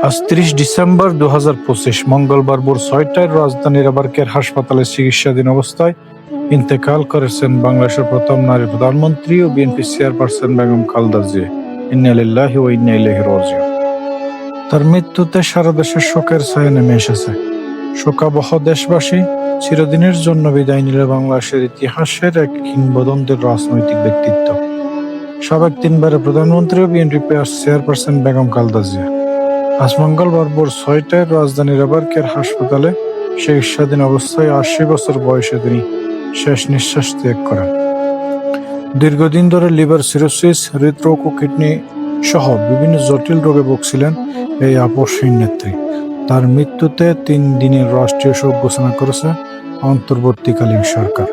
আজ ৩০ ডিসেম্বর ২০২৫ মঙ্গলবার ভোর ৬টায় রাজধানীর আবারকের হাসপাতালে চিকিৎসাধীন অবস্থায় ইন্তেকাল করেছেন বাংলাদেশের প্রথম নারী প্রধানমন্ত্রী ও বিএনপি চেয়ারপারসন বেগম খালেদা জিয়া। ইন্না লিল্লাহি ওয়া ইন্না ইলাইহি রাজিউন। তার মৃত্যুতে সারা দেশের শোকের ছায়া নেমে এসেছে। শোকাবহ দেশবাসী চিরদিনের জন্য বিদায় নিল বাংলাদেশের ইতিহাসের এক কিংবদন্তির রাজনৈতিক ব্যক্তিত্ব, সাবেক ৩বারের প্রধানমন্ত্রী ও বিএনপি চেয়ারপারসন বেগম খালেদা জিয়া। আজ মঙ্গলবার ভোর ৬টায় রাজধানীর আবারকের হাসপাতালে চিকিৎসাধীন অবস্থায় ৮০ বছর বয়সে তিনি শেষ নিঃশ্বাস ত্যাগ করেন। দীর্ঘদিন ধরে লিভার সিরোসিস, হৃদরোগ ও কিডনি সহ বিভিন্ন জটিল রোগে ভুগছিলেন এই আপসহীন নেত্রী। তার মৃত্যুতে ৩ দিনের রাষ্ট্রীয় শোক ঘোষণা করেছে অন্তর্বর্তীকালীন সরকার।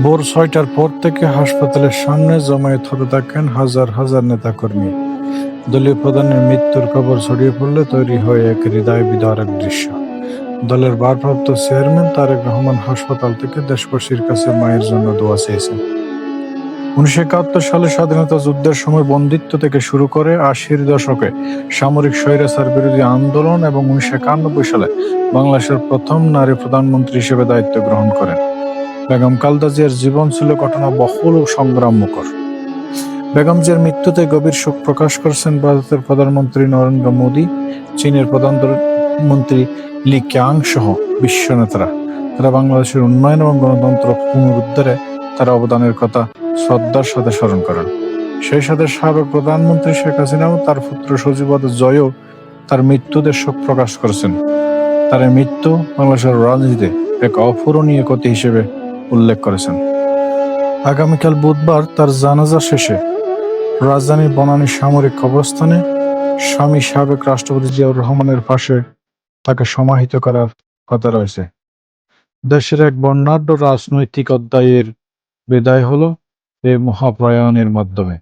ভোর ৬টার পর থেকে হাসপাতালের সামনে জমায়েত হতে থাকেন হাজার হাজার নেতাকর্মী। দলীয় প্রধানের মৃত্যুর খবর ছড়িয়ে পড়লে তৈরি হয় এক হৃদয় বিদারক দৃশ্য। দলের ভারপ্রাপ্ত চেয়ারম্যান তারেক রহমান হাসপাতাল থেকে দেশবাসীর কাছে মায়ের জন্য দোয়া চেয়েছেন। ১৯৭১ সালে স্বাধীনতা যুদ্ধের সময় বন্দিত্ব থেকে শুরু করে ৮০-এর দশকে সামরিক স্বৈরাচার বিরোধী আন্দোলন এবং ১৯৯১ সালে বাংলাদেশের প্রথম নারী প্রধানমন্ত্রী হিসেবে দায়িত্ব গ্রহণ করেন। বেগম খালেদা জিয়ার জীবন ছিল ঘটনাবহুল ও সংগ্রামমুখর। বেগম জিয়ার মৃত্যুতে গভীর শোক প্রকাশ করেছেন ভারতের প্রধানমন্ত্রী নরেন্দ্র মোদী, চীনের প্রধানমন্ত্রী লি কিয়াং সহ বিশ্ব নেতারা। তারা বাংলাদেশের উন্নয়ন এবং গণতন্ত্র পুনরুদ্ধারে তার অবদানের কথা শ্রদ্ধার সাথে স্মরণ করেন। সেই সাথে সাবেক প্রধানমন্ত্রী শেখ হাসিনাও তার পুত্র সজীবদ জয়ও তার মৃত্যুতে শোক প্রকাশ করেছেন। তার এই মৃত্যু বাংলাদেশের রাজনীতিতে এক অপূরণীয় ক্ষতি হিসেবে উল্লেখ করেছেন। আগামীকাল বুধবার তার জানাজা শেষে রাজধানীর বনানী সামরিক কবরস্থানে স্বামী সাবেক রাষ্ট্রপতি জিয়াউর রহমানের পাশে তাকে সমাহিত করার কথা রয়েছে। দেশের এক বর্ণাঢ্য রাজনৈতিক অধ্যায়ের বিদায় হলো এই মহাপ্রয়াণের মাধ্যমে।